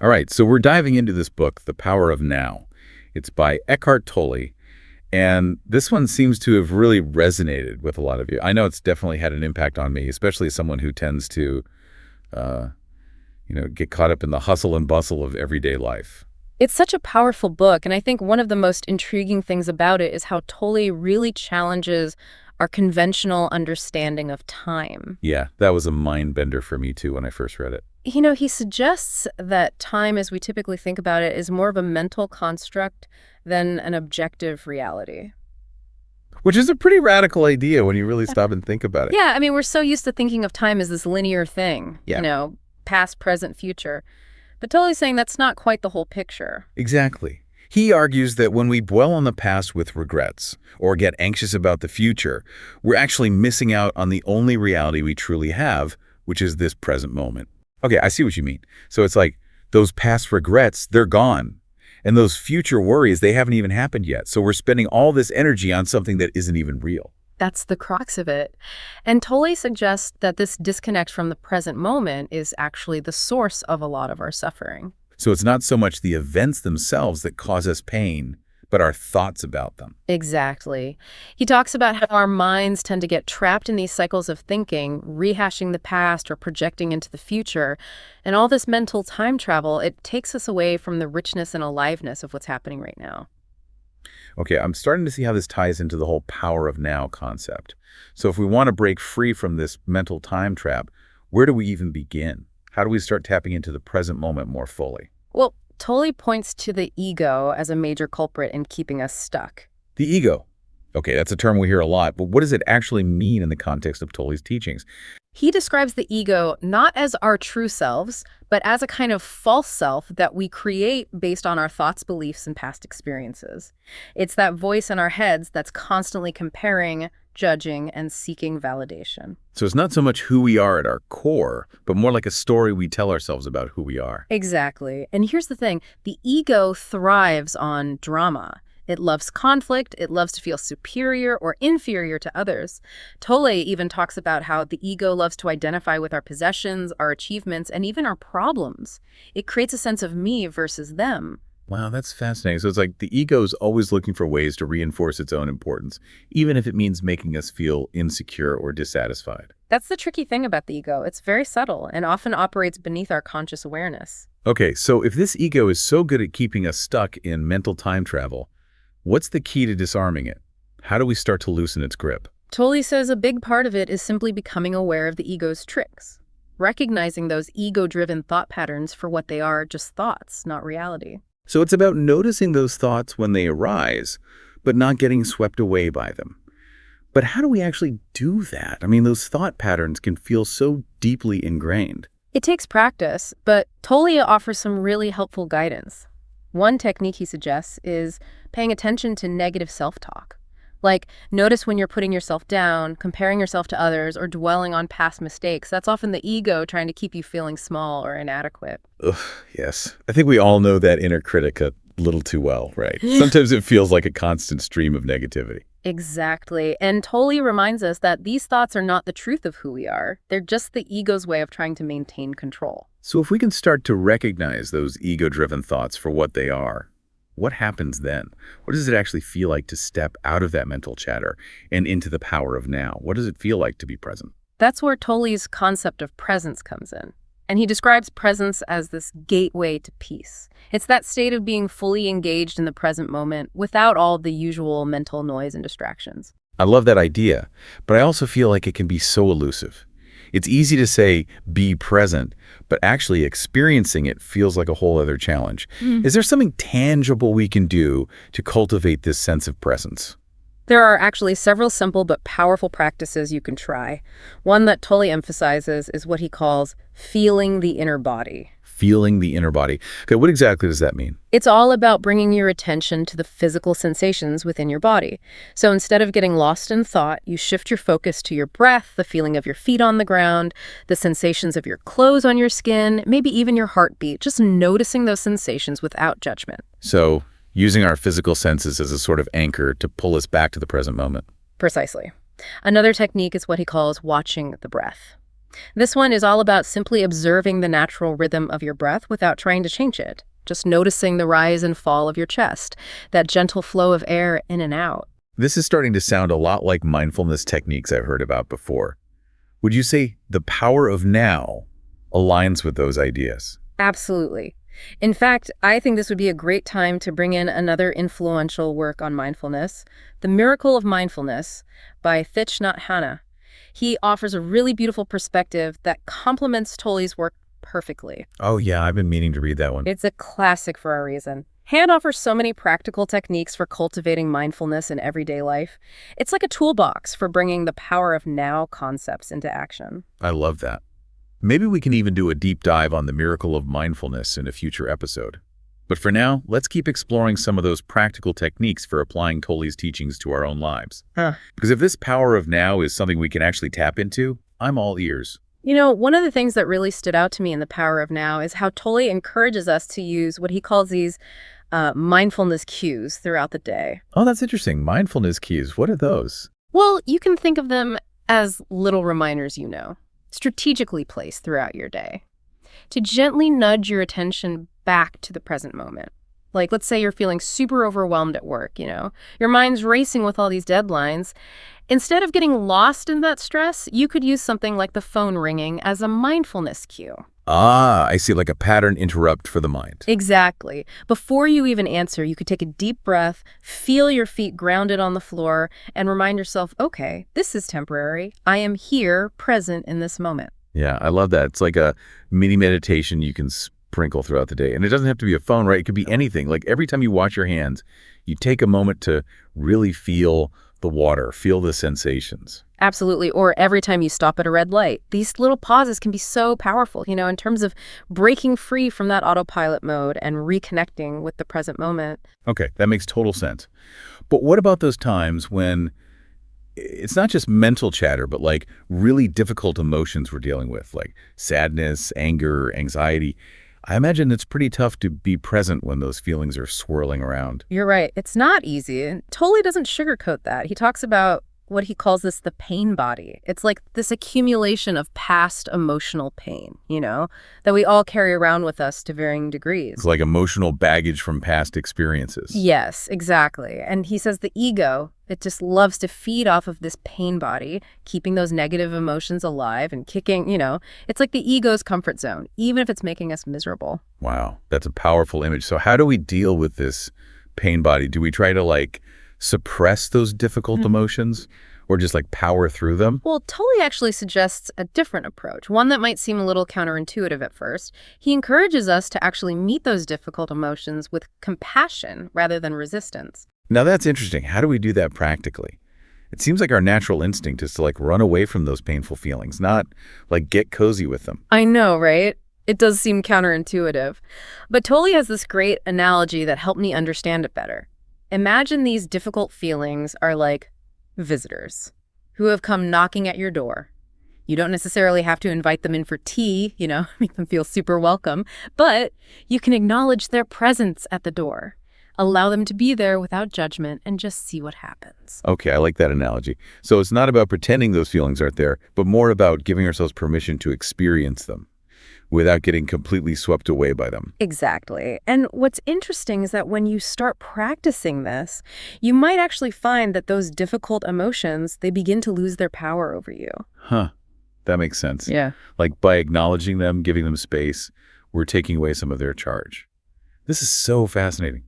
All right, so we're diving into this book, The Power of Now. It's by Eckhart Tolle, and this one seems to have really resonated with a lot of you. I know it's definitely had an impact on me, especially as someone who tends to, uh, get caught up in the hustle and bustle of everyday life. It's such a powerful book, and I think one of the most intriguing things about it is how Tolle really challenges our conventional understanding of time. Yeah, that was a mind bender for me too when I first read it. He suggests that time, as we typically think about it, is more of a mental construct than an objective reality. Which is a pretty radical idea when you really stop and think about it. Yeah, I mean, we're so used to thinking of time as this linear thing, Yeah. past, present, future. But Tolle's saying that's not quite the whole picture. Exactly. He argues that when we dwell on the past with regrets or get anxious about the future, we're actually missing out on the only reality we truly have, which is this present moment. Okay, I see what you mean. So it's like those past regrets, they're gone. And those future worries, they haven't even happened yet. So we're spending all this energy on something that isn't even real. That's the crux of it. And Tolle suggests that this disconnect from the present moment is actually the source of a lot of our suffering. So it's not so much the events themselves that cause us pain, but our thoughts about them. Exactly. He talks about how our minds tend to get trapped in these cycles of thinking, rehashing the past or projecting into the future. And all this mental time travel, it takes us away from the richness and aliveness of what's happening right now. Okay, I'm starting to see how this ties into the whole power of now concept. So if we want to break free from this mental time trap, where do we even begin? How do we start tapping into the present moment more fully? Well, Tolle points to the ego as a major culprit in keeping us stuck. The ego. Okay, that's a term we hear a lot, but what does it actually mean in the context of Tolle's teachings? He describes the ego not as our true selves, but as a kind of false self that we create based on our thoughts, beliefs, and past experiences. It's that voice in our heads that's constantly comparing, judging, and seeking validation. So it's not so much who we are at our core, but more like a story we tell ourselves about who we are. Exactly. And here's the thing, the ego thrives on drama. It loves conflict, it loves to feel superior or inferior to others. Tolle even talks about how the ego loves to identify with our possessions, our achievements, and even our problems. It creates a sense of me versus them. Wow, that's fascinating. So it's like the ego is always looking for ways to reinforce its own importance, even if it means making us feel insecure or dissatisfied. That's the tricky thing about the ego. It's very subtle and often operates beneath our conscious awareness. Okay, so if this ego is so good at keeping us stuck in mental time travel, what's the key to disarming it? How do we start to loosen its grip? Tolle says a big part of it is simply becoming aware of the ego's tricks, recognizing those ego-driven thought patterns for what they are, just thoughts, not reality. So it's about noticing those thoughts when they arise, but not getting swept away by them. But how do we actually do that? I mean, those thought patterns can feel so deeply ingrained. It takes practice, but Tolle offers some really helpful guidance. One technique he suggests is paying attention to negative self-talk. Like, notice when you're putting yourself down, comparing yourself to others, or dwelling on past mistakes. That's often the ego trying to keep you feeling small or inadequate. Ugh, yes. I think we all know that inner critic a little too well, right? Sometimes it feels like a constant stream of negativity. Exactly. And Tolle reminds us that these thoughts are not the truth of who we are. They're just the ego's way of trying to maintain control. So if we can start to recognize those ego-driven thoughts for what they are, what happens then? What does it actually feel like to step out of that mental chatter and into the power of now? What does it feel like to be present? That's where Tolle's concept of presence comes in. And he describes presence as this gateway to peace. It's that state of being fully engaged in the present moment without all the usual mental noise and distractions. I love that idea, but I also feel like it can be so elusive. It's easy to say, be present, but actually experiencing it feels like a whole other challenge. Is there something tangible we can do to cultivate this sense of presence? There are actually several simple but powerful practices you can try. One that Tolle emphasizes is what he calls feeling the inner body. Feeling the inner body. Okay, what exactly does that mean? It's all about bringing your attention to the physical sensations within your body. So instead of getting lost in thought, you shift your focus to your breath, the feeling of your feet on the ground, the sensations of your clothes on your skin, maybe even your heartbeat, just noticing those sensations without judgment. So, using our physical senses as a sort of anchor to pull us back to the present moment. Precisely. Another technique is what he calls watching the breath. This one is all about simply observing the natural rhythm of your breath without trying to change it. Just noticing the rise and fall of your chest, that gentle flow of air in and out. This is starting to sound a lot like mindfulness techniques I've heard about before. Would you say the power of now aligns with those ideas? Absolutely. In fact, I think this would be a great time to bring in another influential work on mindfulness, The Miracle of Mindfulness by Thich Nhat Hanh. He offers a really beautiful perspective that complements Tolle's work perfectly. Oh yeah, I've been meaning to read that one. It's a classic for a reason. Hand offers so many practical techniques for cultivating mindfulness in everyday life. It's like a toolbox for bringing the power of now concepts into action. I love that. Maybe we can even do a deep dive on the miracle of mindfulness in a future episode. But for now, let's keep exploring some of those practical techniques for applying Tolle's teachings to our own lives. Because if this power of now is something we can actually tap into, I'm all ears. You know, one of the things that really stood out to me in The Power of Now is how Tolle encourages us to use what he calls these mindfulness cues throughout the day. Oh, that's interesting. Mindfulness cues. What are those? Well, you can think of them as little reminders, strategically placed throughout your day, to gently nudge your attention back to the present moment. Like, let's say you're feeling super overwhelmed at work, your mind's racing with all these deadlines. Instead of getting lost in that stress, you could use something like the phone ringing as a mindfulness cue. Ah, I see, like a pattern interrupt for the mind. Exactly. Before you even answer, you could take a deep breath, feel your feet grounded on the floor, and remind yourself, okay, this is temporary. I am here, present in this moment. Yeah, I love that. It's like a mini meditation you can sprinkle throughout the day. And it doesn't have to be a phone, right? It could be anything. Like every time you wash your hands, you take a moment to really feel the water, feel the sensations. Absolutely. Or every time you stop at a red light. These little pauses can be so powerful, in terms of breaking free from that autopilot mode and reconnecting with the present moment. Okay, that makes total sense. But what about those times when it's not just mental chatter, but like really difficult emotions we're dealing with, like sadness, anger, anxiety? I imagine it's pretty tough to be present when those feelings are swirling around. You're right. It's not easy. And Tolle doesn't sugarcoat that. He talks about what he calls the pain body. It's like this accumulation of past emotional pain, that we all carry around with us to varying degrees. It's like emotional baggage from past experiences. Yes, exactly. And he says the ego, it just loves to feed off of this pain body, keeping those negative emotions alive and kicking, it's like the ego's comfort zone, even if it's making us miserable. Wow, that's a powerful image. So how do we deal with this pain body? Do we try to suppress those difficult emotions or just power through them? Well, Tolle actually suggests a different approach, one that might seem a little counterintuitive at first. He encourages us to actually meet those difficult emotions with compassion rather than resistance. Now that's interesting. How do we do that practically? It seems like our natural instinct is to run away from those painful feelings, not get cozy with them. I know, right? It does seem counterintuitive. But Tolle has this great analogy that helped me understand it better. Imagine these difficult feelings are like visitors who have come knocking at your door. You don't necessarily have to invite them in for tea, make them feel super welcome, but you can acknowledge their presence at the door. Allow them to be there without judgment and just see what happens. Okay, I like that analogy. So it's not about pretending those feelings aren't there, but more about giving ourselves permission to experience them without getting completely swept away by them. Exactly. And what's interesting is that when you start practicing this, you might actually find that those difficult emotions, they begin to lose their power over you. Huh. That makes sense. Yeah. By acknowledging them, giving them space, we're taking away some of their charge. This is so fascinating.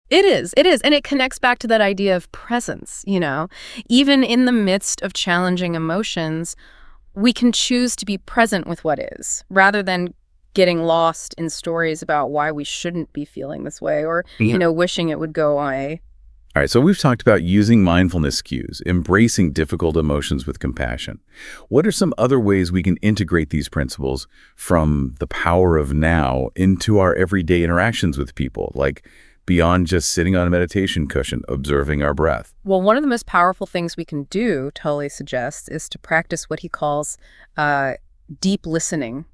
It is. And it connects back to that idea of presence, Even in the midst of challenging emotions, we can choose to be present with what is, rather than getting lost in stories about why we shouldn't be feeling this way or, wishing it would go away. All right, so we've talked about using mindfulness cues, embracing difficult emotions with compassion. What are some other ways we can integrate these principles from the power of now into our everyday interactions with people, beyond just sitting on a meditation cushion, observing our breath? Well, one of the most powerful things we can do, Tolle suggests, is to practice what he calls deep listening.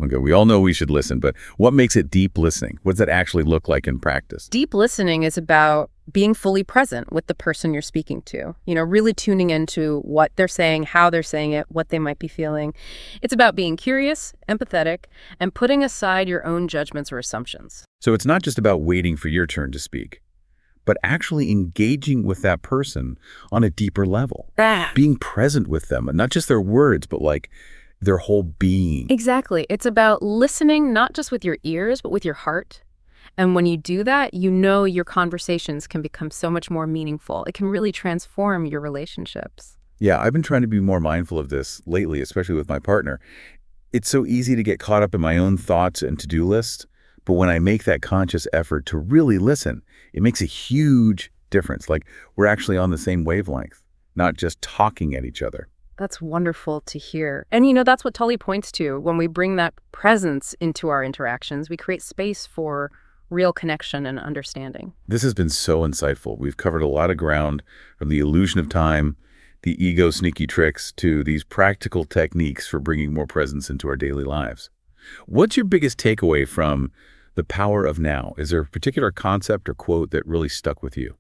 Okay, we all know we should listen, but what makes it deep listening? What does that actually look like in practice? Deep listening is about being fully present with the person you're speaking to, really tuning into what they're saying, how they're saying it, what they might be feeling. It's about being curious, empathetic, and putting aside your own judgments or assumptions. So it's not just about waiting for your turn to speak, but actually engaging with that person on a deeper level, being present with them, and not just their words, but like their whole being. Exactly. It's about listening not just with your ears, but with your heart. And when you do that, your conversations can become so much more meaningful. It can really transform your relationships. Yeah, I've been trying to be more mindful of this lately, especially with my partner. It's so easy to get caught up in my own thoughts and to-do lists, but when I make that conscious effort to really listen, it makes a huge difference. Like we're actually on the same wavelength, not just talking at each other. That's wonderful to hear. And that's what Tully points to. When we bring that presence into our interactions, we create space for real connection and understanding. This has been so insightful. We've covered a lot of ground, from the illusion of time, the ego sneaky tricks, to these practical techniques for bringing more presence into our daily lives. What's your biggest takeaway from the power of now? Is there a particular concept or quote that really stuck with you?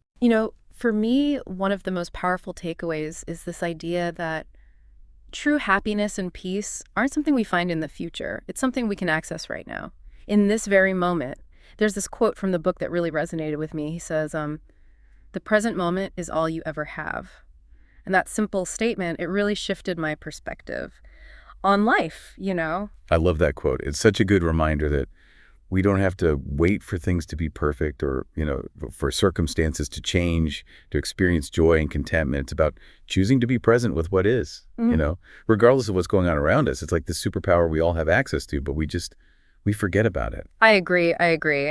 For me, one of the most powerful takeaways is this idea that true happiness and peace aren't something we find in the future. It's something we can access right now, in this very moment. There's this quote from the book that really resonated with me. He says, the present moment is all you ever have. And that simple statement, it really shifted my perspective on life. I love that quote. It's such a good reminder that we don't have to wait for things to be perfect or, for circumstances to change, to experience joy and contentment. It's about choosing to be present with what is, regardless of what's going on around us. It's like the superpower we all have access to, but we forget about it. I agree.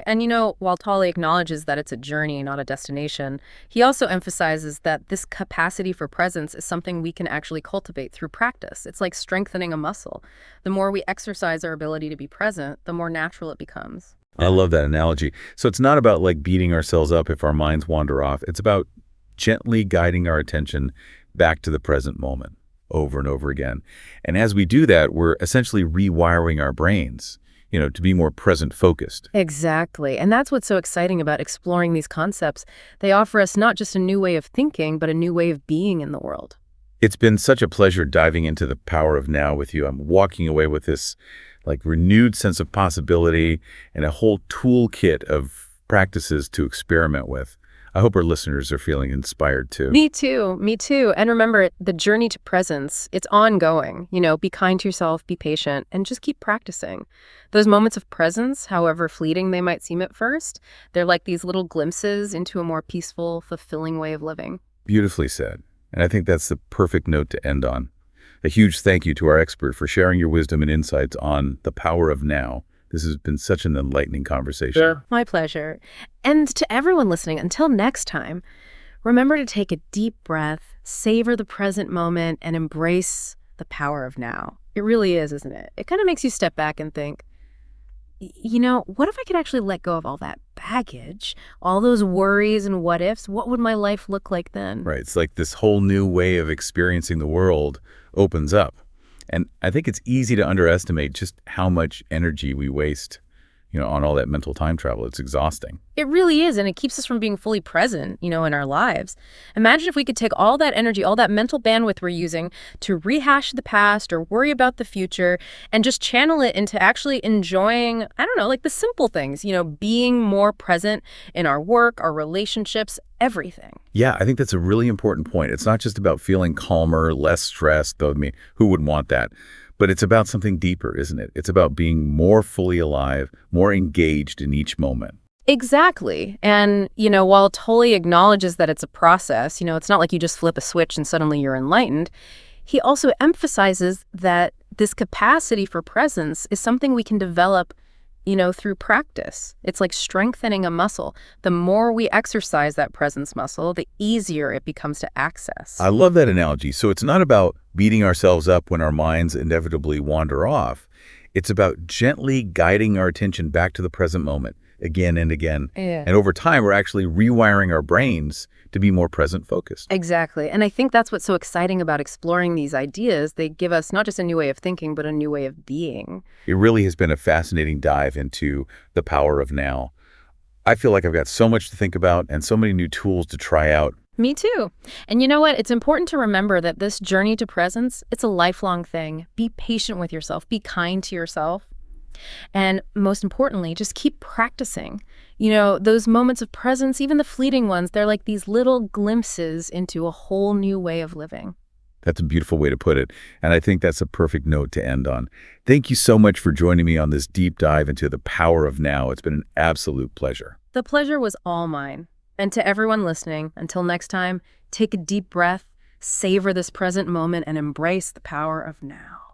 And while Tolle acknowledges that it's a journey, not a destination, he also emphasizes that this capacity for presence is something we can actually cultivate through practice. It's like strengthening a muscle. The more we exercise our ability to be present, the more natural it becomes. I love that analogy. So it's not about like beating ourselves up if our minds wander off. It's about gently guiding our attention back to the present moment over and over again. And as we do that, we're essentially rewiring our brains, to be more present focused. Exactly. And that's what's so exciting about exploring these concepts. They offer us not just a new way of thinking, but a new way of being in the world. It's been such a pleasure diving into the power of now with you. I'm walking away with this renewed sense of possibility and a whole toolkit of practices to experiment with. I hope our listeners are feeling inspired too. Me too. And remember, the journey to presence, it's ongoing. Be kind to yourself, be patient, and just keep practicing. Those moments of presence, however fleeting they might seem at first, they're like these little glimpses into a more peaceful, fulfilling way of living. Beautifully said. And I think that's the perfect note to end on. A huge thank you to our expert for sharing your wisdom and insights on the power of now. This has been such an enlightening conversation. Sure. My pleasure. And to everyone listening, until next time, remember to take a deep breath, savor the present moment, and embrace the power of now. It really is, isn't it? It kind of makes you step back and think, what if I could actually let go of all that baggage, all those worries and what ifs? What would my life look like then? Right. It's like this whole new way of experiencing the world opens up. And I think it's easy to underestimate just how much energy we waste, on all that mental time travel. It's exhausting. It really is, and it keeps us from being fully present, in our lives. Imagine if we could take all that energy, all that mental bandwidth we're using to rehash the past or worry about the future and just channel it into actually enjoying, the simple things, being more present in our work, our relationships, everything. Yeah, I think that's a really important point. It's not just about feeling calmer, less stressed, though, who wouldn't want that? But it's about something deeper, isn't it? It's about being more fully alive, more engaged in each moment. Exactly. And, while Tolle acknowledges that it's a process, it's not like you just flip a switch and suddenly you're enlightened, he also emphasizes that this capacity for presence is something we can develop, through practice. It's like strengthening a muscle. The more we exercise that presence muscle, the easier it becomes to access. I love that analogy. So it's not about beating ourselves up when our minds inevitably wander off. It's about gently guiding our attention back to the present moment again and again. Yeah. And over time, we're actually rewiring our brains to be more present focused. Exactly. And I think that's what's so exciting about exploring these ideas. They give us not just a new way of thinking, but a new way of being. It really has been a fascinating dive into the power of now. I feel like I've got so much to think about and so many new tools to try out. Me too. And you know what? It's important to remember that this journey to presence, it's a lifelong thing. Be patient with yourself. Be kind to yourself. And most importantly, just keep practicing. Those moments of presence, even the fleeting ones, they're like these little glimpses into a whole new way of living. That's a beautiful way to put it, and I think that's a perfect note to end on. Thank you so much for joining me on this deep dive into the power of now. It's been an absolute pleasure. The pleasure was all mine. And to everyone listening, until next time, take a deep breath, savor this present moment, and embrace the power of now.